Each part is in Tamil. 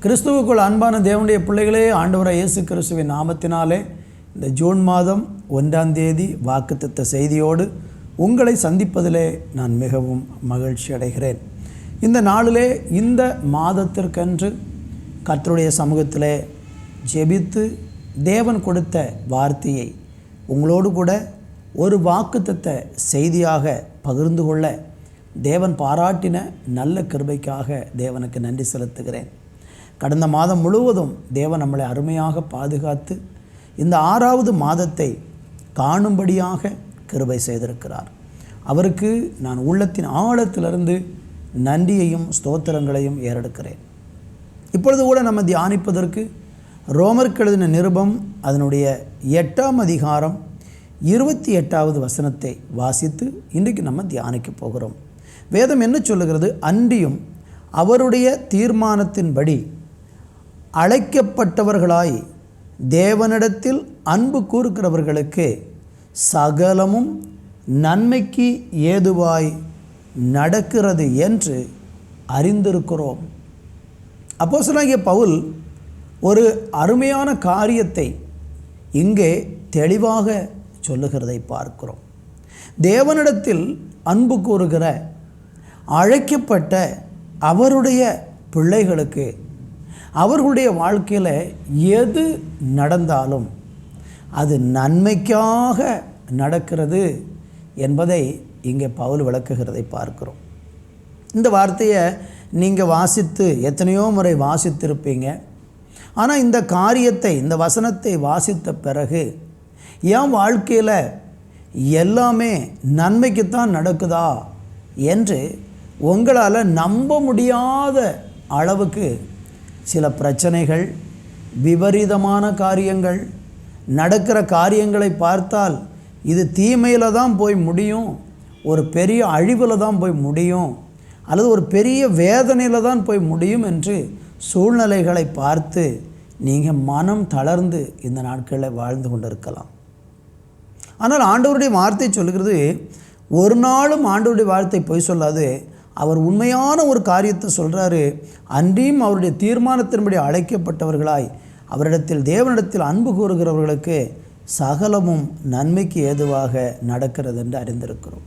கிறிஸ்துவுக்குள் அன்பான தேவனுடைய பிள்ளைகளே, ஆண்டவராகிய இயேசு கிறிஸ்துவின் நாமத்தினாலே இந்த ஜூன் மாதம் 1ஆம் தேதி வாக்குத்தத்த செய்தியோடு உங்களை சந்திப்பதிலே நான் மிகவும் மகிழ்ச்சி அடைகிறேன். இந்த நாளிலே இந்த மாதத்திற்கென்று கர்த்தருடைய சமூகத்திலே ஜெபித்து தேவன் கொடுத்த வார்த்தையை உங்களோடு கூட ஒரு வாக்குத்தத்த செய்தியாக பகிர்ந்து கொள்ள தேவன் பாராட்டின நல்ல கிருபைக்காக தேவனுக்கு நன்றி செலுத்துகிறேன். கடந்த மாதம் முழுவதும் தேவன் நம்மளை அருமையாக பாதுகாத்து இந்த 6வது மாதத்தை காணும்படியாக கிருபை செய்திருக்கிறார். அவருக்கு நான் உள்ளத்தின் ஆழத்திலிருந்து நன்றியையும் ஸ்தோத்திரங்களையும் ஏறெடுக்கிறேன். இப்பொழுது கூட நம்ம தியானிப்பதற்கு ரோமருக்கு எழுதின நிருபம் அதனுடைய 8ஆம் அதிகாரம் 28வது வசனத்தை வாசித்து இன்றைக்கு நம்ம தியானிக்க போகிறோம். வேதம் என்ன சொல்லுகிறது? அன்றியும் அவருடைய தீர்மானத்தின்படி அழைக்கப்பட்டவர்களாய் தேவனிடத்தில் அன்பு கூறுகிறவர்களுக்கு சகலமும் நன்மைக்கு ஏதுவாய் நடக்கிறது என்று அறிந்திருக்கிறோம். அப்போஸ்தலனாகிய பவுல் ஒரு அருமையான காரியத்தை இங்கே தெளிவாக சொல்லுகிறதை பார்க்கிறோம். தேவனிடத்தில் அன்பு கூறுகிற அழைக்கப்பட்ட அவருடைய பிள்ளைகளுக்கு அவர்களுடைய வாழ்க்கையில் எது நடந்தாலும் அது நன்மைக்காக நடக்கிறது என்பதை இங்கே பவுல் விளக்குகிறதை பார்க்கிறோம். இந்த வார்த்தையை நீங்கள் வாசித்து எத்தனையோ முறை வாசித்திருப்பீங்க. ஆனால் இந்த காரியத்தை, இந்த வசனத்தை வாசித்த பிறகு என் வாழ்க்கையில் எல்லாமே நன்மைக்குத்தான் நடக்குதா என்று உங்களால் நம்ப முடியாத அளவுக்கு சில பிரச்சனைகள், விபரீதமான காரியங்கள், நடக்கிற காரியங்களை பார்த்தால் இது தீமையில் தான் போய் முடியும், ஒரு பெரிய அழிவில் தான் போய் முடியும், அல்லது ஒரு பெரிய வேதனையில் தான் போய் முடியும் என்று சூழ்நிலைகளை பார்த்து நீங்கள் மனம் தளர்ந்து இந்த நாட்களில் வாழ்ந்து கொண்டிருக்கலாம். ஆனால் ஆண்டவருடைய வார்த்தை சொல்லுகிறது, ஒரு நாளும் ஆண்டவருடைய வார்த்தை பொய் சொல்லாது. அவர் உண்மையான ஒரு காரியத்தை சொல்கிறாரு. அன்றியும் அவருடைய தீர்மானத்தின்படி அழைக்கப்பட்டவர்களாய் அவரிடத்தில் தேவனிடத்தில் அன்பு கூறுகிறவர்களுக்கு சகலமும் நன்மைக்கு ஏதுவாக நடக்கிறது என்று அறிந்திருக்கிறோம்.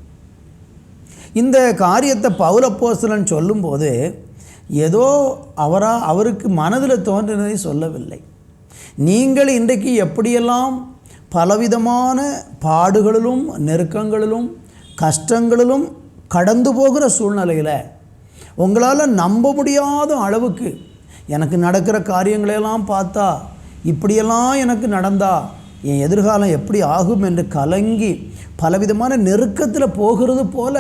இந்த காரியத்தை பவுல் அப்போஸ்தலன் சொல்லும்போது ஏதோ அவருக்கு மனதில் தோன்றினதை சொல்லவில்லை. நீங்கள் இன்றைக்கு எப்படியெல்லாம் பலவிதமான பாடுகளிலும் நெருக்கங்களிலும் கஷ்டங்களிலும் கடந்து போகிற சூழ்நிலையில் உங்களால் நம்ப முடியாத அளவுக்கு எனக்கு நடக்கிற காரியங்களையெல்லாம் பார்த்தா இப்படியெல்லாம் எனக்கு நடந்தா என் எதிர்காலம் எப்படி ஆகும் என்று கலங்கி பலவிதமான நெருக்கத்தில் போகிறது போல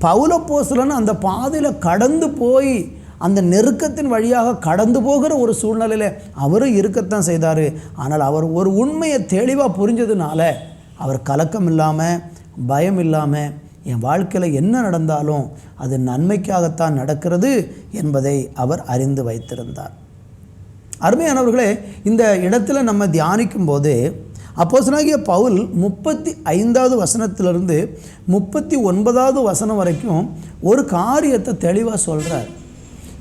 பவுல் அப்போஸ்தலன் அந்த பாதையில் கடந்து போய் அந்த நெருக்கத்தின் வழியாக கடந்து போகிற ஒரு சூழ்நிலையில் அவரும் இருக்கத்தான் செய்தார். ஆனால் அவர் ஒரு உண்மையை தெளிவாக புரிஞ்சதுனால அவர் கலக்கம் இல்லாமல், பயம் இல்லாமல், என் வாழ்க்கையில் என்ன நடந்தாலும் அது நன்மைக்காகத்தான் நடக்கிறது என்பதை அவர் அறிந்து வைத்திருந்தார். அருமையானவர்களே, இந்த இடத்துல நம்ம தியானிக்கும் போது அப்போஸ்தலனாகிய பவுல் 35வது வசனத்திலிருந்து 39வது வசனம் வரைக்கும் ஒரு காரியத்தை தெளிவாக சொல்கிறார்.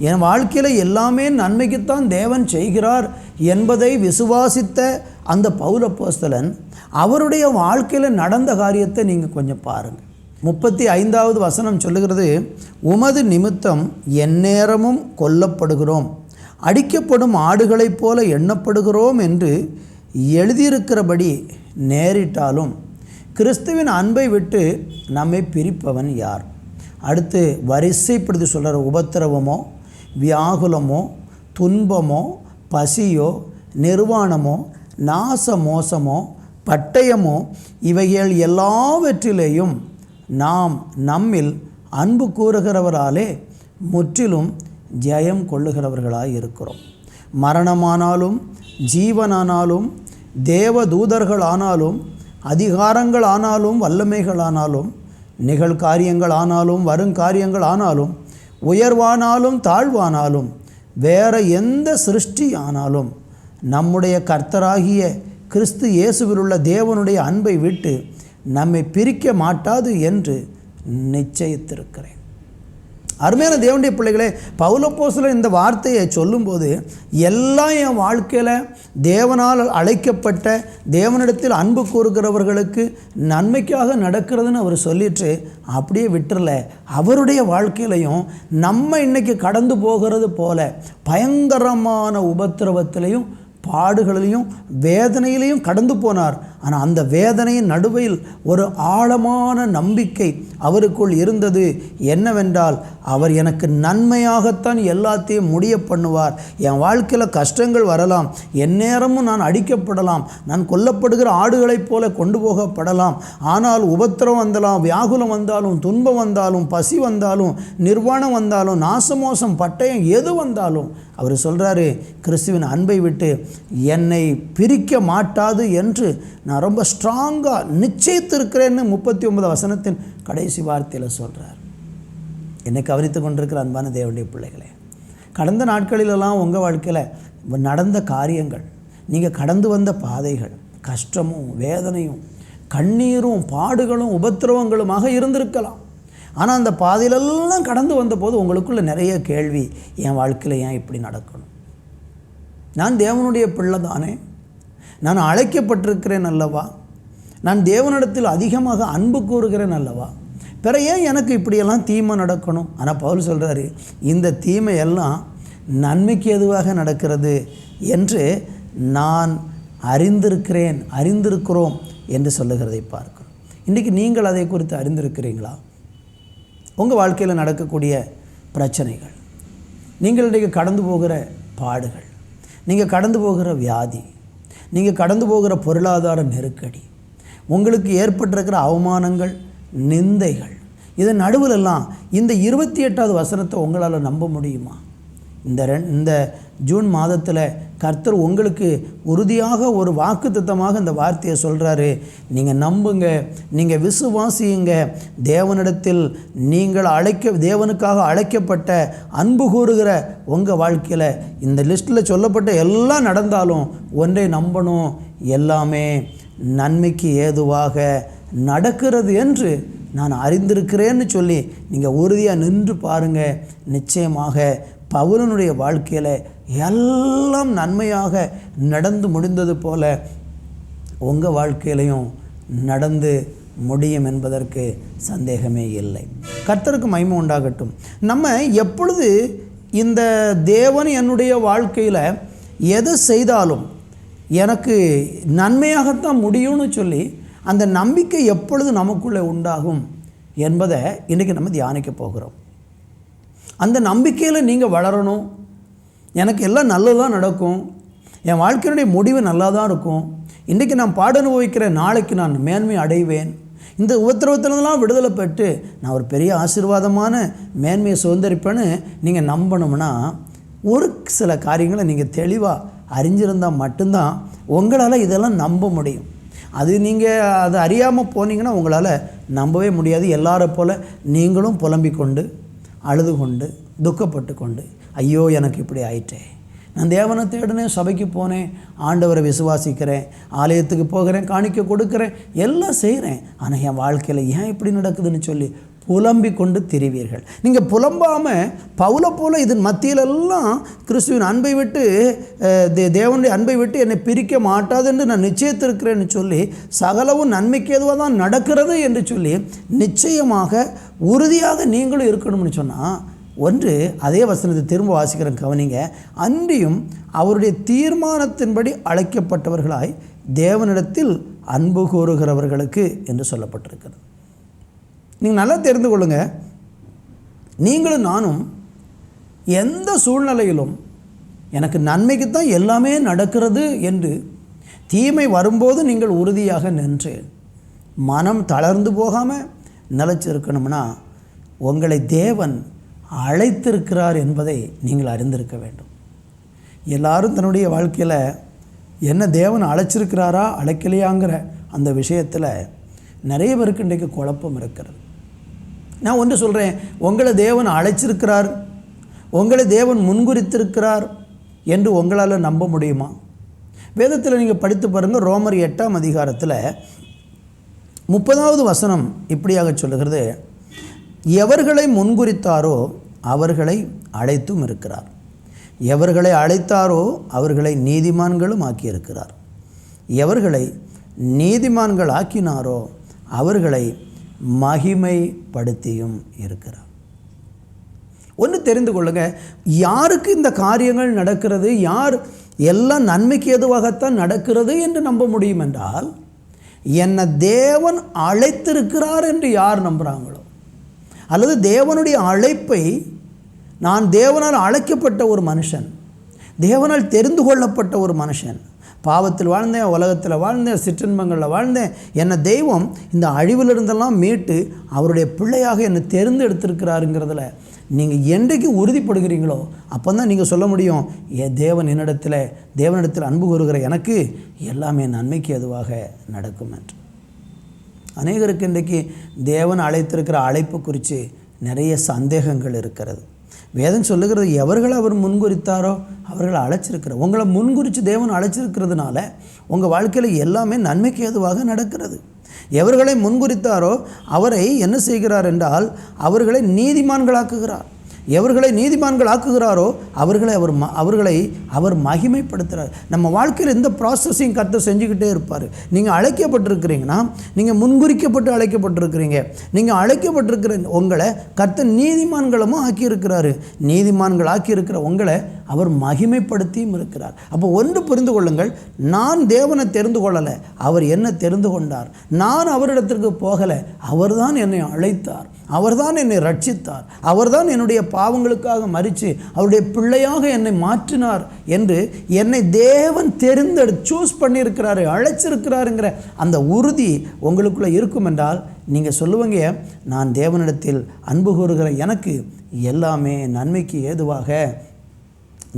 என் வாழ்க்கையில் எல்லாமே நன்மைக்குத்தான் தேவன் செய்கிறார் என்பதை விசுவாசித்த அந்த பவுல் அப்போஸ்தலன் அவருடைய வாழ்க்கையில் நடந்த காரியத்தை நீங்கள் கொஞ்சம் பாருங்கள். 35வது வசனம் சொல்லுகிறது, உமது நிமித்தம் எந்நேரமும் கொல்லப்படுகிறோம், அடிக்கப்படும் ஆடுகளைப் போல எண்ணப்படுகிறோம் என்று எழுதியிருக்கிறபடி நேரிட்டாலும் கிறிஸ்துவின் அன்பை விட்டு நம்மை பிரிப்பவன் யார்? அடுத்து வரிசைப்படுத்தி சொல்கிற உபத்திரவமோ, வியாகுலமோ, துன்பமோ, பசியோ, நிர்வாணமோ, நாச மோசமோ, பட்டயமோ, இவைகள் எல்லாவற்றிலேயும் நாம் நம்மில் அன்பு கூறுகிறவராலே முற்றிலும் ஜெயம் கொள்ளுகிறவர்களாய் இருக்கிறோம். மரணமானாலும் ஜீவனானாலும் தேவதூதர்களானாலும் அதிகாரங்களானாலும் வல்லமைகளானாலும் நிகழ்காரியங்களானாலும் வருங்காரியங்களானாலும் உயர்வானாலும் தாழ்வானாலும் வேறு எந்த சிருஷ்டி ஆனாலும் நம்முடைய கர்த்தராகிய கிறிஸ்து இயேசுவில் உள்ள தேவனுடைய அன்பை விட்டு நம்மை பிரிக்க மாட்டாது என்று நிச்சயித்திருக்கிறேன். அருமையான தேவனுடைய பிள்ளைகளே, பவுலப்போஸ்தலன் இந்த வார்த்தையை சொல்லும்போது எல்லாம் என் வாழ்க்கையில் தேவனால் அழைக்கப்பட்ட தேவனிடத்தில் அன்பு கூறுகிறவர்களுக்கு நன்மைக்காக நடக்கிறதுன்னு அவர் சொல்லிட்டு அப்படியே விட்டுறல. அவருடைய வாழ்க்கையிலையும் நம்ம இன்னைக்கு கடந்து போகிறது போல பயங்கரமான உபத்திரவத்திலையும் பாடுகளிலையும் வேதனையிலையும் கடந்து போனார். ஆனால் அந்த வேதனையின் நடுவில் ஒரு ஆழமான நம்பிக்கை அவருக்குள் இருந்தது. என்னவென்றால், அவர் எனக்கு நன்மையாகத்தான் எல்லாத்தையும் முடிய பண்ணுவார். என் வாழ்க்கையில் கஷ்டங்கள் வரலாம், எந்நேரமும் நான் அடிக்கப்படலாம், நான் கொல்லப்படுகிற ஆடுகளைப் போல கொண்டு போகப்படலாம். ஆனால் உபத்திரம் வந்தாலும், வியாகுலம் வந்தாலும், துன்பம் வந்தாலும், பசி வந்தாலும், நிர்வாணம் வந்தாலும், நாசமோசம் பட்டயம் எது வந்தாலும் அவர் சொல்கிறாரு, கிறிஸ்துவின் அன்பை விட்டு என்னை பிரிக்க மாட்டாது என்று நான் ரொம்ப ஸ்ட்ராங்காக நிச்சயித்திருக்கிறேன்னு 39 வசனத்தின் கடைசி வார்த்தையில் சொல்கிறார். என்னை கவனித்து கொண்டிருக்கிற அன்பான தேவனுடைய பிள்ளைகளே, கடந்த நாட்களிலெல்லாம் உங்கள் வாழ்க்கையில் நடந்த காரியங்கள், நீங்கள் கடந்து வந்த பாதைகள் கஷ்டமும் வேதனையும் கண்ணீரும் பாடுகளும் உபத்திரவங்களுமாக இருந்திருக்கலாம். ஆனால் அந்த பாதையிலெல்லாம் கடந்து வந்தபோது உங்களுக்குள்ள நிறைய கேள்வி, என் வாழ்க்கையில் ஏன் இப்படி நடக்கணும்? நான் தேவனுடைய பிள்ளை தானே, நான் அழைக்கப்பட்டிருக்கிறேன் அல்லவா, நான் தேவனிடத்தில் அதிகமாக அன்பு கூறுகிறேன் அல்லவா, பிற ஏன் எனக்கு இப்படியெல்லாம் தீமை நடக்கணும்? ஆனால் பவுல் சொல்கிறாரு, இந்த தீமையெல்லாம் நன்மைக்கு எதுவாக நடக்கிறது என்று நான் அறிந்திருக்கிறோம் என்று சொல்லுகிறதை பார்க்கிறோம். இன்றைக்கி நீங்கள் அதை குறித்து அறிந்திருக்கிறீங்களா? உங்கள் வாழ்க்கையில் நடக்கக்கூடிய பிரச்சனைகள், நீங்கள் இன்றைக்கு கடந்து போகிற பாடுகள், நீங்கள் கடந்து போகிற வியாதி, நீங்கள் கடந்து போகிற பொருளாதார நெருக்கடி, உங்களுக்கு ஏற்பட்டிருக்கிற அவமானங்கள், நிந்தைகள், இதன் நடுவிலெல்லாம் இந்த 28வது வசனத்தை உங்களால் நம்ப முடியுமா? இந்த ஜூன் மாதத்தில் கர்த்தர் உங்களுக்கு உறுதியாக ஒரு வாக்குத்தத்தமாக இந்த வார்த்தையை சொல்கிறாரு. நீங்கள் நம்புங்க, நீங்கள் விசுவாசியுங்க. தேவனிடத்தில் நீங்கள் தேவனுக்காக அழைக்கப்பட்ட அன்பு கூறுகிற உங்கள் வாழ்க்கையில் இந்த லிஸ்ட்டில் சொல்லப்பட்ட எல்லாம் நடந்தாலும் ஒன்றை நம்பணும், எல்லாமே நன்மைக்கு ஏதுவாக நடக்கிறது என்று நான் அறிந்திருக்கிறேன்னு சொல்லி நீங்கள் உறுதியாக நின்று பாருங்கள். நிச்சயமாக பவுலனுடைய வாழ்க்கையில் எல்லாம் நன்மையாக நடந்து முடிந்தது போல உங்கள் வாழ்க்கையிலையும் நடந்து முடியும் என்பதற்கு சந்தேகமே இல்லை. கர்த்தருக்கு மகிமை உண்டாகட்டும். நம்ம எப்பொழுது இந்த தேவன் என்னுடைய வாழ்க்கையில் எதை செய்தாலும் எனக்கு நன்மையாகத்தான் முடியும்னு சொல்லி அந்த நம்பிக்கை எப்பொழுது நமக்குள்ளே உண்டாகும் என்பதை இன்றைக்கி நம்ம தியானிக்க போகிறோம். அந்த நம்பிக்கையில் நீங்கள் வளரணும். எனக்கு எல்லாம் நல்லதாக நடக்கும், என் வாழ்க்கையினுடைய முடிவு நல்லா தான் இருக்கும், இன்றைக்கி நான் பாட அனுபவிக்கிற நாளைக்கு நான் மேன்மை அடைவேன், இந்த உபத்திரவத்திலலாம் விடுதலை பெற்று நான் ஒரு பெரிய ஆசீர்வாதமான மேன்மையை சுதந்திரிப்பேன்னு நீங்கள் நம்பணும்னா ஒரு சில காரியங்களை நீங்கள் தெளிவாக அறிஞ்சிருந்தால் மட்டும்தான் உங்களால் இதெல்லாம் நம்ப முடியும். அது நீங்கள் அதை அறியாமல் போனீங்கன்னா உங்களால் நம்பவே முடியாது. எல்லாரை போல் நீங்களும் புலம்பிக் கொண்டு, அழுது கொண்டு, துக்கப்பட்டு கொண்டு, ஐயோ எனக்கு இப்படி ஆயிட்டே, நான் தேவனை தேடினேன், சபைக்கு போனேன், ஆண்டவரை விசுவாசிக்கிறேன், ஆலயத்துக்கு போகிறேன், காணிக்க கொடுக்குறேன், எல்லாம் செய்கிறேன், ஆனால் என் வாழ்க்கையில் ஏன் இப்படி நடக்குதுன்னு சொல்லி புலம்பிக் கொண்டு திரிவீர்கள். நீங்கள் புலம்பாமல் பவுலை போல இதன் மத்தியிலெல்லாம் கிறிஸ்துவின் அன்பை விட்டு தேவனுடைய அன்பை விட்டு என்னை பிரிக்க மாட்டாது என்று நான் நிச்சயத்திருக்கிறேன்னு சொல்லி சகலவும் நன்மைக்கு ஏதுவாக தான் நடக்கிறது என்று சொல்லி நிச்சயமாக உறுதியாக நீங்களும் இருக்கணும்னு சொன்னால், ஒன்று அதே வசனத்தை திரும்ப வாசிக்கிறேன், கவனிங்க. அன்றியும் அவருடைய தீர்மானத்தின்படி அழைக்கப்பட்டவர்களாய் தேவனிடத்தில் அன்பு கூறுகிறவர்களுக்கு என்று சொல்லப்பட்டிருக்கிறது. நீங்கள் நல்லா தெரிந்து கொள்ளுங்க, நீங்களும் நானும் எந்த சூழ்நிலையிலும் எனக்கு நன்மைக்கு தான் எல்லாமே நடக்கிறது என்று தீமை வரும்போது நீங்கள் உறுதியாக நின்று மனம் தளர்ந்து போகாமல் நிலைச்சிருக்கணும்னா உங்களை தேவன் அழைத்திருக்கிறார் என்பதை நீங்கள் அறிந்திருக்க வேண்டும். எல்லாரும் தன்னுடைய வாழ்க்கையில் என்ன தேவன் அழைச்சிருக்கிறாரா அழைக்கலையாங்கிற அந்த விஷயத்தில் நிறைய பேருக்கு இன்றைக்கு குழப்பம் இருக்கிறது. நான் ஒன்று சொல்கிறேன், உங்களை தேவன் அழைச்சிருக்கிறார், உங்களை தேவன் முன்குறித்திருக்கிறார் என்று உங்களால் நம்ப முடியுமா? வேதத்தில் நீங்கள் படித்து பாருங்கள். ரோமர் 8ஆம் அதிகாரத்தில் 30வது வசனம் இப்படியாக சொல்லுகிறது, எவர்களை முன்குறித்தாரோ அவர்களை அழைத்தும் இருக்கிறார். எவர்களை அழைத்தாரோ அவர்களை நீதிமான்களும் ஆக்கியிருக்கிறார். எவர்களை நீதிமான்கள் ஆக்கினாரோ அவர்களை மகிமைப்படுத்தியும் இருக்கிறார். ஒன்று தெரிந்து கொள்ளுங்க, யாருக்கு இந்த காரியங்கள் நடக்கிறது, யார் எல்லாம் நன்மைக்கு ஏதுவாகத்தான் நடக்கிறது என்று நம்ப முடியும் என்றால், என்னை தேவன் அழைத்திருக்கிறார் என்று யார் நம்புகிறாங்களோ, அல்லது தேவனுடைய அழைப்பை, நான் தேவனால் அழைக்கப்பட்ட ஒரு மனுஷன், தேவனால் தெரிந்து கொள்ளப்பட்ட ஒரு மனுஷன், பாவத்தில் வாழ்ந்தேன், உலகத்தில் வாழ்ந்தேன், சிற்றின்பங்களில் வாழ்ந்தேன், என்னை தெய்வம் இந்த அழிவிலிருந்தெல்லாம் மீட்டு அவருடைய பிள்ளையாக என்னை தேர்ந்தெடுத்திருக்கிறாருங்கிறதுல நீங்கள் என்றைக்கு உறுதிப்படுகிறீங்களோ அப்போ தான் நீங்கள் சொல்ல முடியும், தேவனிடத்தில் அன்பு கூறுகிற எனக்கு எல்லாமே நன்மைக்கு எதுவாக நடக்கும் என்று. அநேகருக்கு இன்றைக்கு தேவன் அழைத்திருக்கிற அழைப்பு குறித்து நிறைய சந்தேகங்கள் இருக்கிறது. வேதம் சொல்லுகிறது, எவர்களை அவர் முன்குறித்தாரோ அவர்களை அழைச்சிருக்கிறார். உங்களை முன்குறித்து தேவன் அழைச்சிருக்கிறதுனால உங்கள் வாழ்க்கையில் எல்லாமே நன்மைக்கு ஏதுவாக நடக்கிறது. எவர்களை முன்குறித்தாரோ அவரை என்ன செய்கிறார் என்றால் அவர்களை நீதிமான்களாக்குகிறார். எவர்களை நீதிமான்கள் ஆக்குகிறாரோ அவர்களை அவர் மகிமைப்படுத்துகிறார். நம்ம வாழ்க்கையில் இந்த ப்ராசஸிங் கர்த்தர் செஞ்சுக்கிட்டே இருப்பார். நீங்கள் அழைக்கப்பட்டிருக்கிறீங்கன்னா, நீங்கள் முன்குறிக்கப்பட்டு அழைக்கப்பட்டிருக்கிறீங்க, நீங்கள் அழைக்கப்பட்டிருக்கிற உங்களை கர்த்தர் நீதிமான்களும் ஆக்கியிருக்கிறாரு. நீதிமான்கள் ஆக்கியிருக்கிற உங்களை அவர் மகிமைப்படுத்தியும் இருக்கிறார். அப்போ ஒன்று புரிந்து கொள்ளுங்கள், நான் தேவனை தெரிந்து கொள்ளலை, அவர் என்ன தெரிந்து கொண்டார். நான் அவரிடத்திற்கு போகலை, அவர்தான் என்னை அழைத்தார், அவர்தான் என்னை ரட்சித்தார், அவர்தான் என்னுடைய பாவங்களுக்காக மரித்து அவருடைய பிள்ளையாக என்னை மாற்றினார் என்று என்னை தேவன் சூஸ் பண்ணியிருக்கிறாரு, அழைச்சிருக்கிறாருங்கிற அந்த உறுதி உங்களுக்குள்ளே இருக்கும் என்றால் நீங்கள் சொல்லுவீங்க, நான் தேவனிடத்தில் அன்பு கூறுகிற எனக்கு எல்லாமே நன்மைக்கு ஏதுவாக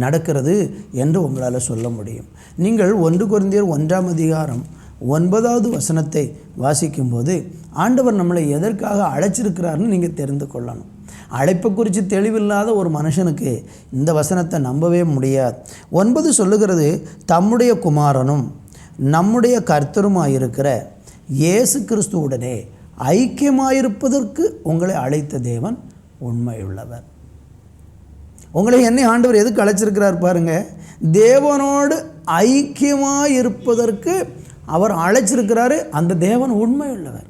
நடக்கிறது என்று உங்களால் சொல்ல முடியும். நீங்கள் 1 கொரிந்தியர் 1:9 வாசிக்கும்போது ஆண்டவர் நம்மளை எதற்காக அழைச்சிருக்கிறாருன்னு நீங்கள் தெரிந்து கொள்ளணும். அழைப்பை குறித்து தெளிவில்லாத ஒரு மனுஷனுக்கு இந்த வசனத்தை நம்பவே முடியாது. 9 சொல்லுகிறது, தம்முடைய குமாரனும் நம்முடைய கர்த்தருமாயிருக்கிற இயேசு கிறிஸ்துவுடனே ஐக்கியமாயிருப்பதற்கு உங்களை அழைத்த தேவன் உண்மையுள்ளவர். உங்களை என்னை ஆண்டவர் எதுக்கு அழைச்சிருக்கிறார் பாருங்க, தேவனோடு ஐக்கியமாக இருப்பதற்கு அவர் அழைச்சிருக்கிறாரு. அந்த தேவன் உண்மையுள்ளவர்.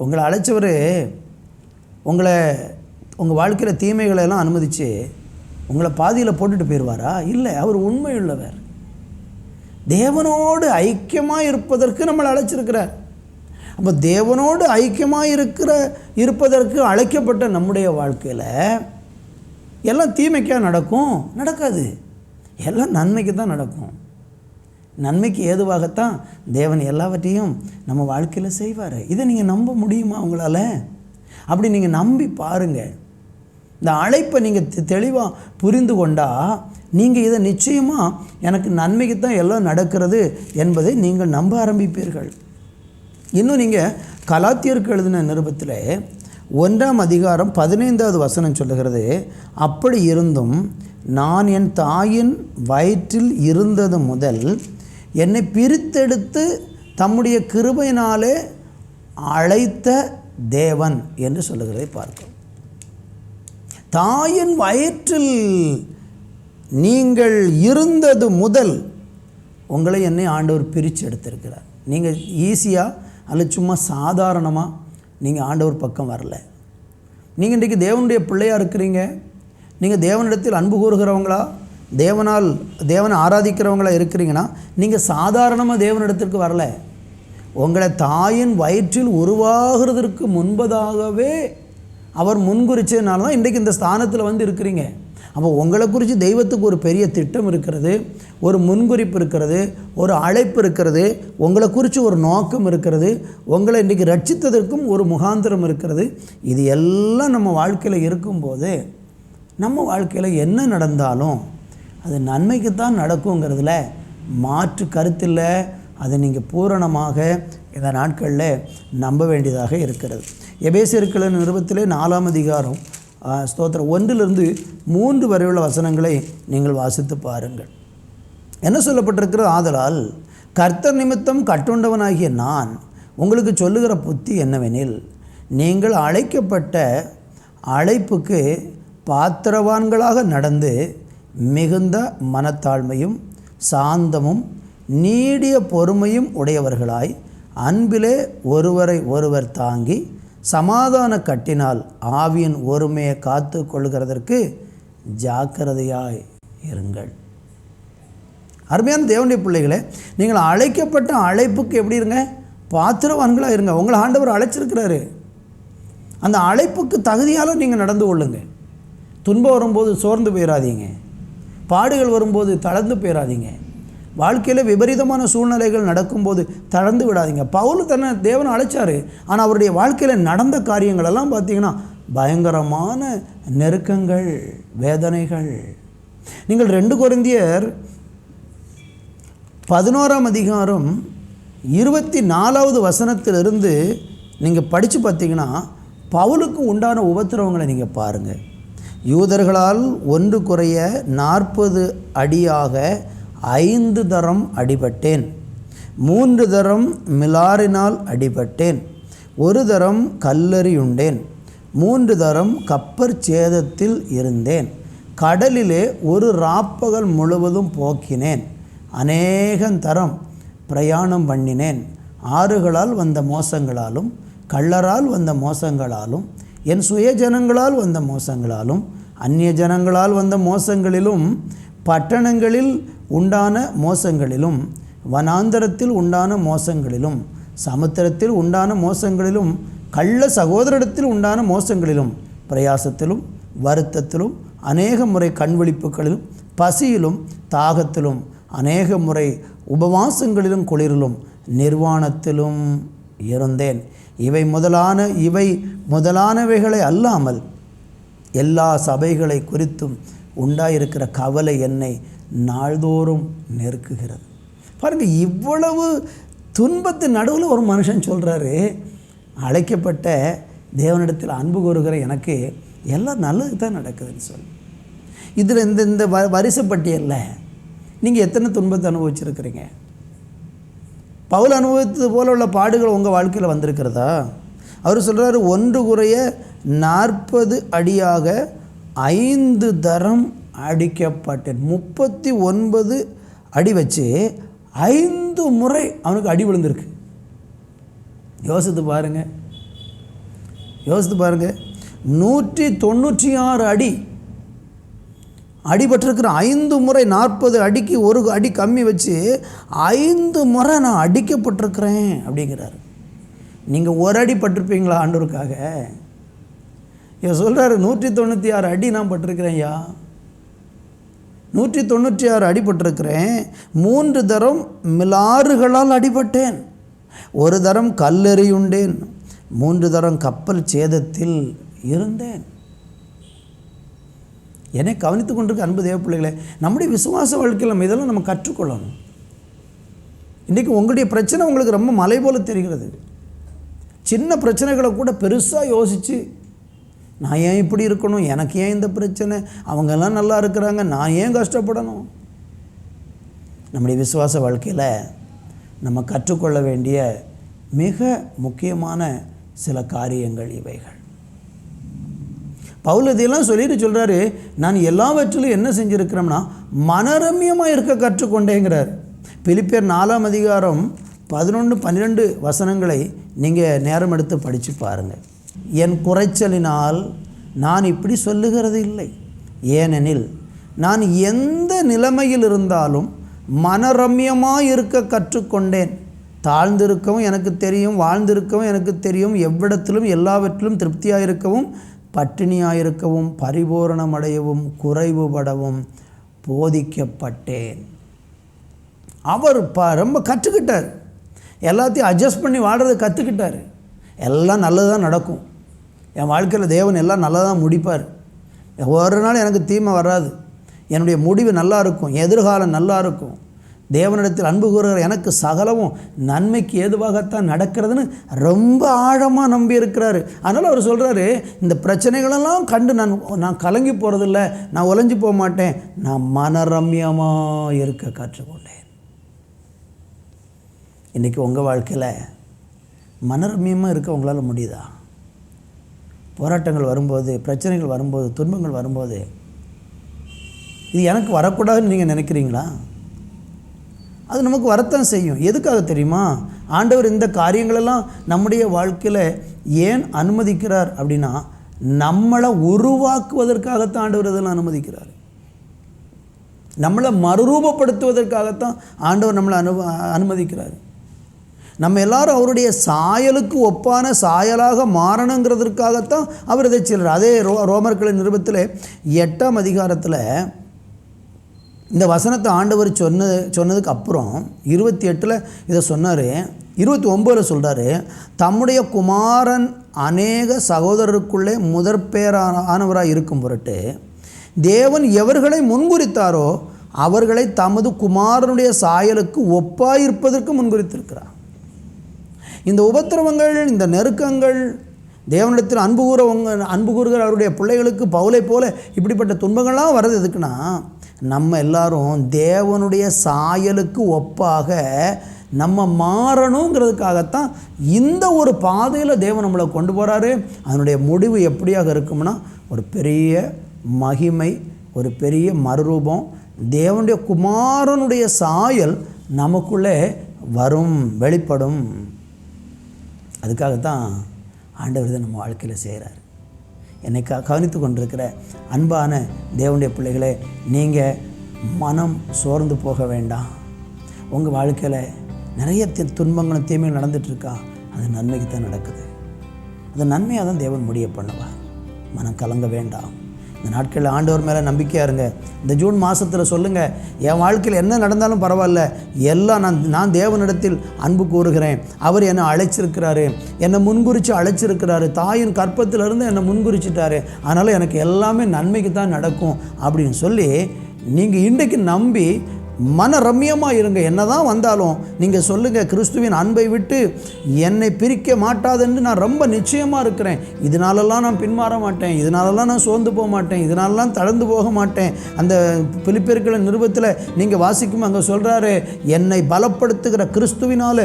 உங்களை அழைச்சவர் உங்கள் வாழ்க்கையில் தீமைகளை எல்லாம் அனுமதித்து உங்களை பாதியில் போட்டுட்டு போயிடுவாரா? இல்லை, அவர் உண்மையுள்ளவர். தேவனோடு ஐக்கியமாக இருப்பதற்கு நம்மளை அழைச்சிருக்கிறார். அப்போ தேவனோடு ஐக்கியமாக இருப்பதற்கு அழைக்கப்பட்ட நம்முடைய வாழ்க்கையில் எல்லாம் தீமைக்கா நடக்கும்? நடக்காது. எல்லாம் நன்மைக்கு தான் நடக்கும். நன்மைக்கு ஏதுவாகத்தான் தேவன் எல்லாவற்றையும் நம்ம வாழ்க்கையில் செய்வார். இதை நீங்கள் நம்ப முடியுமா உங்களால்? அப்படி நீங்கள் நம்பி பாருங்கள். இந்த அழைப்பை நீங்கள் தெளிவாக புரிந்து கொண்டால் நீங்கள் இதை நிச்சயமாக எனக்கு நன்மைக்கு தான் எல்லாம் நடக்கிறது என்பதை நீங்கள் நம்ப ஆரம்பிப்பீர்கள். இன்னும் நீங்கள் கலாத்தியருக்கு எழுதின நிருபத்தில் 1:15 சொல்லுகிறது, அப்படி இருந்தும் நான் என் தாயின் வயிற்றில் இருந்தது முதல் என்னை பிரித்தெடுத்து தம்முடைய கிருபையினாலே அழைத்த தேவன் என்று சொல்லுகிறதை பார்க்கிறோம். தாயின் வயிற்றில் நீங்கள் இருந்தது முதல் உங்களை என்னை ஆண்டவர் பிரித்து எடுத்திருக்கிறார். நீங்கள் ஈஸியாக அல்ல சும்மா சாதாரணமாக நீங்கள் ஆண்டவர் பக்கம் வரல. நீங்கள் இன்றைக்கி தேவனுடைய பிள்ளையாக இருக்கிறீங்க. நீங்கள் தேவனிடத்தில் அன்பு கூறுகிறவங்களா, தேவனை ஆராதிக்கிறவங்களா இருக்கிறீங்கன்னா நீங்கள் சாதாரணமாக தேவனிடத்திற்கு வரல. உங்களை தாயின் வயிற்றில் உருவாகிறதுக்கு முன்பதாகவே அவர் முன்குறிச்சதுனால தான் இன்றைக்கு இந்த ஸ்தானத்தில் இருக்கிறீங்க. அப்போ உங்களை குறித்து தெய்வத்துக்கு ஒரு பெரிய திட்டம் இருக்கிறது, ஒரு முன்குறிப்பு இருக்கிறது, ஒரு அழைப்பு இருக்கிறது, உங்களை குறித்து ஒரு நோக்கம் இருக்கிறது, உங்களை இன்றைக்கி ரட்சித்ததற்கும் ஒரு முகாந்திரம் இருக்கிறது. இது எல்லாம் நம்ம வாழ்க்கையில் இருக்கும்போது நம்ம வாழ்க்கையில் என்ன நடந்தாலும் அது நன்மைக்கு தான் நடக்குங்கிறதுல மாற்று கருத்தில்லை. அதை நீங்கள் பூரணமாக இந்த நாட்களில் நம்ப வேண்டியதாக இருக்கிறது. எபேசியர் நிருபத்திலே 4 ஸ்தோத்திரம் 1-3 வரை உள்ள வசனங்களை நீங்கள் வாசித்து பாருங்கள். என்ன சொல்லப்பட்டிருக்கிறது? ஆதலால் கர்த்தர் நிமித்தம் கட்டுண்டவனாகிய நான் உங்களுக்கு சொல்லுகிற புத்தி என்னவெனில், நீங்கள் அழைக்கப்பட்ட அழைப்புக்கு பாத்திரவான்களாக நடந்து மிகுந்த மனத்தாழ்மையும் சாந்தமும் நீடிய பொறுமையும் உடையவர்களாய் அன்பிலே ஒருவரை ஒருவர் தாங்கி சமாதான கட்டினால் ஆவியின் ஒருமையை காத்து கொள்கிறதற்கு ஜாக்கிரதையாய் இருங்கள். அருமையான தேவனுடைய பிள்ளைகளே, நீங்கள் அழைக்கப்பட்ட அழைப்புக்கு எப்படி இருங்க? பாத்திரவான்களாக இருங்க. உங்களை ஆண்டவர் அழைச்சிருக்கிறாரு. அந்த அழைப்புக்கு தகுதியால் நீங்கள் நடந்து கொள்ளுங்க. துன்பம் வரும்போது சோர்ந்து போயிடாதீங்க. பாடுகள் வரும்போது தளர்ந்து போயிடாதீங்க. வாழ்க்கையில் விபரீதமான சூழ்நிலைகள் நடக்கும்போது தளர்ந்து விடாதீங்க. பவுல் தன்னை தேவனை அழைச்சார். ஆனால் அவருடைய வாழ்க்கையில் நடந்த காரியங்களெல்லாம் பார்த்திங்கன்னா பயங்கரமான நெருக்கங்கள், வேதனைகள். நீங்கள் 2 கொரிந்தியர் 11ஆம் அதிகாரம் 24வது வசனத்திலிருந்து நீங்கள் படித்து பார்த்தீங்கன்னா பவுலுக்கு உண்டான உபத்திரவங்களை நீங்கள் பாருங்கள். யூதர்களால் 1 குறைய 40 அடியாக 5 தரம் அடிபட்டேன். 3 தரம் மிலாரினால் அடிபட்டேன். 1 தரம் கல்லெறியுண்டேன். 3 தரம் கப்பற் சேதத்தில் இருந்தேன். கடலிலே ஒரு ராப்பகல் முழுவதும் போக்கினேன். அநேகந்தரம் பிரயாணம் பண்ணினேன். ஆறுகளால் வந்த மோசங்களாலும் கள்ளரால் வந்த மோசங்களாலும் என் சுயஜனங்களால் வந்த மோசங்களாலும் அந்நிய ஜனங்களால் வந்த மோசங்களிலும் பட்டணங்களில் உண்டான மோசங்களிலும் வனாந்தரத்தில் உண்டான மோசங்களிலும் சமுத்திரத்தில் உண்டான மோசங்களிலும் கள்ள சகோதரத்தில் உண்டான மோசங்களிலும் பிரயாசத்திலும் வருத்தத்திலும் அநேக முறை கண்விழிப்புகளிலும் பசியிலும் தாகத்திலும் அநேக முறை உபவாசங்களிலும் குளிரிலும் நிர்வாணத்திலும் இருந்தேன். இவை முதலானவைகளை அல்லாமல் எல்லா சபைகளை குறித்தும் உண்டாயிருக்கிற கவலை என்னை நாள்தோறும் நெருக்குகிறது. பாருங்கள், இவ்வளவு துன்பத்தின் நடுவில் ஒரு மனுஷன் சொல்கிறாரு, அழைக்கப்பட்ட தேவனிடத்தில் அன்பு கூறுகிற எனக்கு எல்லாம் நல்லது தான் நடக்குதுன்னு சொல்லி. இதில் இந்த வரிசை பட்டியலில் நீங்கள் எத்தனை துன்பத்தை அனுபவிச்சிருக்கிறீங்க? பவுல் அனுபவித்தது போல உள்ள பாடுகள் உங்கள் வாழ்க்கையில் வந்திருக்கிறதா? அவர் சொல்கிறாரு, 1 குறைய 40 அடியாக 5 தரம் அடிக்கப்பட்டேன். 39 அடி வச்சு 5 முறை அவனுக்கு அடி விழுந்திருக்கு. யோசித்து பாருங்கள் 196 அடிபட்டிருக்கிற 5 முறை 40 அடிக்கு 1 அடி கம்மி வச்சு 5 முறை நான் அடிக்கப்பட்டிருக்கிறேன் அப்படிங்கிறார். நீங்கள் 1 அடி பட்டிருப்பீங்களா ஆண்டவருக்காக? இவர் சொல்கிறாரு, 196 அடி நான் பட்டிருக்கிறேன் ஐயா. 196 அடிபட்டிருக்கிறேன். 3 தரம் மிலாறுகளால் அடிபட்டேன். 1 தரம் கல்லெறியுண்டேன். 3 தரம் கப்பல் சேதத்தில் இருந்தேன். என்னை கவனித்து கொண்டிருக்க அன்பு தேவ பிள்ளைகளே, நம்முடைய விசுவாச வாழ்க்கையில் நம்ம இதெல்லாம் நம்ம கற்றுக்கொள்ளணும். இன்றைக்கி உங்களுடைய பிரச்சனை உங்களுக்கு ரொம்ப மலை போல தெரிகிறது. சின்ன பிரச்சனைகளை கூட பெருசாக யோசித்து, நான் ஏன் இப்படி இருக்கணும், எனக்கு ஏன் இந்த பிரச்சனை, அவங்கெல்லாம் நல்லா இருக்கிறாங்க, நான் ஏன் கஷ்டப்படணும்? நம்முடைய விசுவாச வாழ்க்கையில் நம்ம கற்றுக்கொள்ள வேண்டிய மிக முக்கியமான சில காரியங்கள் இவைகள். பவுல் இதெல்லாம் சொல்லிட்டு சொல்கிறாரு, நான் எல்லாவற்றிலும் என்ன செஞ்சுருக்கிறோம்னா மனரம்யமாக இருக்க கற்றுக்கொண்டேங்கிறார். பிலிப்பியர் 4ஆம் அதிகாரம் 11-12 வசனங்களை நீங்கள் நேரம் எடுத்து படித்து பாருங்கள். என் குறைச்சலினால் நான் இப்படி சொல்லுகிறது இல்லை. ஏனெனில் நான் எந்த நிலைமையில் இருந்தாலும் மனரம்யமாக இருக்க கற்றுக்கொண்டேன். தாழ்ந்திருக்கவும் எனக்கு தெரியும், வாழ்ந்திருக்கவும் எனக்கு தெரியும், எவ்விடத்திலும் எல்லாவற்றிலும் திருப்தியாக இருக்கவும் பட்டினியாயிருக்கவும் பரிபூரணமடையவும் குறைவுபடவும் போதிக்கப்பட்டேன். அவர் ரொம்ப கற்றுக்கிட்டார். எல்லாத்தையும் அட்ஜஸ்ட் பண்ணி வாழ்கிறத கற்றுக்கிட்டார். எல்லாம் நல்லதாக நடக்கும், என் வாழ்க்கையில் தேவன் எல்லாம் நல்லதாக முடிப்பார், ஒரு நாள் எனக்கு தீமை வராது, என்னுடைய முடிவு நல்லா இருக்கும், எதிர்காலம் நல்லா இருக்கும், தேவனிடத்தில் அன்பு கூறுகிற எனக்கு சகலமும் நன்மைக்கு ஏதுவாகத்தான் நடக்கிறதுன்னு ரொம்ப ஆழமாக நம்பி இருக்கிறாரு. அதனால் அவர் சொல்கிறாரு, இந்த பிரச்சனைகளெல்லாம் கண்டு நான் கலங்கி போகிறதில்ல, நான் உலைஞ்சி போக மாட்டேன், நான் மனரம்யமாக இருக்க கற்றுக்கொண்டேன். இன்றைக்கி உங்கள் வாழ்க்கையில் மனரம்யமாக இருக்க உங்களால் முடியுதா? போராட்டங்கள் வரும்போது, பிரச்சனைகள் வரும்போது, துன்பங்கள் வரும்போது இது எனக்கு வரக்கூடாதுன்னு நீங்கள் நினைக்கிறீங்களா? அது நமக்கு வரத்தான் செய்யும். எதுக்காக தெரியுமா? ஆண்டவர் இந்த காரியங்களெல்லாம் நம்முடைய வாழ்க்கையில் ஏன் அனுமதிக்கிறார் அப்படின்னா, நம்மளை உருவாக்குவதற்காகத்தான் ஆண்டவர் இதெல்லாம் அனுமதிக்கிறார். நம்மளை மறுரூபப்படுத்துவதற்காகத்தான் ஆண்டவர் நம்மளை அனுமதிக்கிறார். நம்ம எல்லாரும் அவருடைய சாயலுக்கு ஒப்பான சாயலாக மாறணுங்கிறதுக்காகத்தான் அவர் இதை செய்கிறார். அதே ரோமர்களின் நிருபத்தில் 8ஆம் அதிகாரத்தில் இந்த வசனத்தை ஆண்டவர் சொன்னதுக்கு அப்புறம் 28 இதை சொன்னார். 29 சொல்கிறாரு, தம்முடைய குமாரன் அநேக சகோதரருக்குள்ளே முதற்பேரானவராக இருக்கும் பொருட்டு தேவன் எவர்களை முன்குறித்தாரோ அவர்களை தமது குமாரனுடைய சாயலுக்கு ஒப்பாயிருப்பதற்கு முன்குறித்திருக்கிறார். இந்த உபத்திரவங்கள், இந்த நெருக்கங்கள், தேவனிடத்தில் அன்பு கூறுகிற அவருடைய பிள்ளைகளுக்கு பவுலை போல இப்படிப்பட்ட துன்பங்கள்லாம் வர்றது எதுக்குன்னா, நம்ம எல்லாரும் தேவனுடைய சாயலுக்கு ஒப்பாக நம்ம மாறணுங்கிறதுக்காகத்தான் இந்த ஒரு பாதையில் தேவன் நம்மளை கொண்டு போகிறாரு. அதனுடைய முடிவு எப்படியாக இருக்கும்னா, ஒரு பெரிய மகிமை, ஒரு பெரிய மறுரூபம், தேவனுடைய குமாரனுடைய சாயல் நமக்குள்ளே வரும், வெளிப்படும். அதுக்காகத்தான் ஆண்டவர் இதை நம்ம வாழ்க்கையில் செய்கிறார். என்னை கவனித்து கொண்டிருக்கிற அன்பான தேவனுடைய பிள்ளைகளே, நீங்கள் மனம் சோர்ந்து போக வேண்டாம். உங்கள் வாழ்க்கையில் நிறைய துன்பங்களும் தீமையும் நடந்துகிட்ருக்கா, அது நன்மைக்கு தான் நடக்குது. அது நன்மையாக தான் தேவன் முடிய பண்ணுவார். மனம் கலங்க வேண்டாம். இந்த நாட்களில் ஆண்டவர் மேலே நம்பிக்கையாக இருங்க. இந்த ஜூன் மாதத்தில் சொல்லுங்கள், என் வாழ்க்கையில் என்ன நடந்தாலும் பரவாயில்ல, எல்லாம் நான் தேவனிடத்தில் அன்பு கூறுகிறேன். அவர் என்னை அழைச்சிருக்கிறாரு, என்னை முன்குறித்து அழைச்சிருக்கிறாரு, தாயின் கற்பத்திலிருந்து என்னை முன்குறிச்சிட்டாரு, அதனால் எனக்கு எல்லாமே நன்மைக்கு தான் நடக்கும் அப்படின்னு சொல்லி நீங்கள் இன்றைக்கு நம்பி மன ரம்யமாக இருங்க. என்ன தான் வந்தாலும் நீங்கள் சொல்லுங்கள், கிறிஸ்துவின் அன்பை விட்டு என்னை பிரிக்க மாட்டாதுன்னு நான் ரொம்ப நிச்சயமாக இருக்கிறேன். இதனாலெல்லாம் நான் பின்மாற மாட்டேன், இதனாலெல்லாம் நான் சோர்ந்து போக மாட்டேன், இதனாலெல்லாம் தளர்ந்து போக மாட்டேன். அந்த பிலிப்பியர்களின் நிருபத்தில் நீங்கள் வாசிக்கும் அங்கே சொல்கிறாரு, என்னை பலப்படுத்துகிற கிறிஸ்துவினால்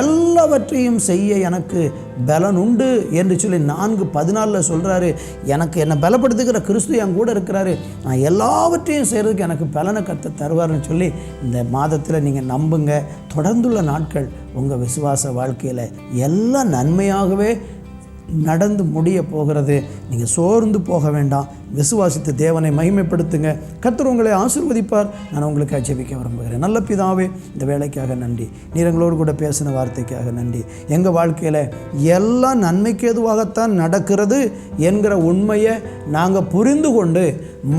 எல்லாவற்றையும் செய்ய எனக்கு பலன் உண்டு என்று சொல்லி 4:14 சொல்கிறாரு. எனக்கு என்னை பலப்படுத்துகிற கிறிஸ்து என் கூட இருக்கிறாரு, நான் எல்லாவற்றையும் செய்கிறதுக்கு எனக்கு பலனை கத்த தருவார்னு சொல்லி இந்த மாதத்தில் நீங்கள் நம்புங்க. தொடர்ந்துள்ள நாட்கள் உங்கள் விசுவாச வாழ்க்கையில் எல்லாம் நன்மையாகவே நடந்து முடிய போகிறது. நீங்கள் சோர்ந்து போக வேண்டாம். விசுவாசித்து தேவனை மகிமைப்படுத்துங்க. கர்த்தர் உங்களை ஆசீர்வதிப்பார். நான் உங்களுக்கு ஜெபிக்க விரும்புகிறேன். நல்ல பிதாவே, இந்த வேலைக்காக நன்றி. நீர் எங்களோடு கூட பேசின வார்த்தைக்காக நன்றி. எங்கள் வாழ்க்கையில் எல்லாம் நன்மைக்கு எதுவாகத்தான் நடக்கிறது என்கிற உண்மையை நாங்கள் புரிந்து கொண்டு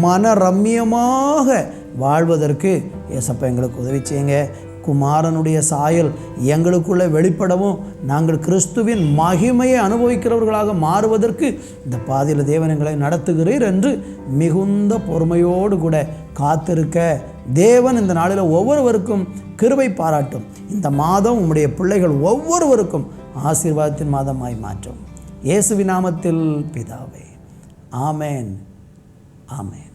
மன ரம்மியமாக வாழ்வதற்கு ஏசப்பா எங்களுக்கு உதவி செய்யுங்க. குமாரனுடைய சாயல் எங்களுக்குள்ளே வெளிப்படவும் நாங்கள் கிறிஸ்துவின் மகிமையை அனுபவிக்கிறவர்களாக மாறுவதற்கு இந்த பாதையில் தேவன் எங்களை நடத்துகிறீர் என்று மிகுந்த பொறுமையோடு கூட காத்திருக்க தேவன் இந்த நாளில் ஒவ்வொருவருக்கும் கிருபை பாராட்டும். இந்த மாதம் உம்முடைய பிள்ளைகள் ஒவ்வொருவருக்கும் ஆசீர்வாதத்தின் மாதமாய் மாற்றும். இயேசுவின் நாமத்தில் பிதாவே, ஆமேன், ஆமேன்.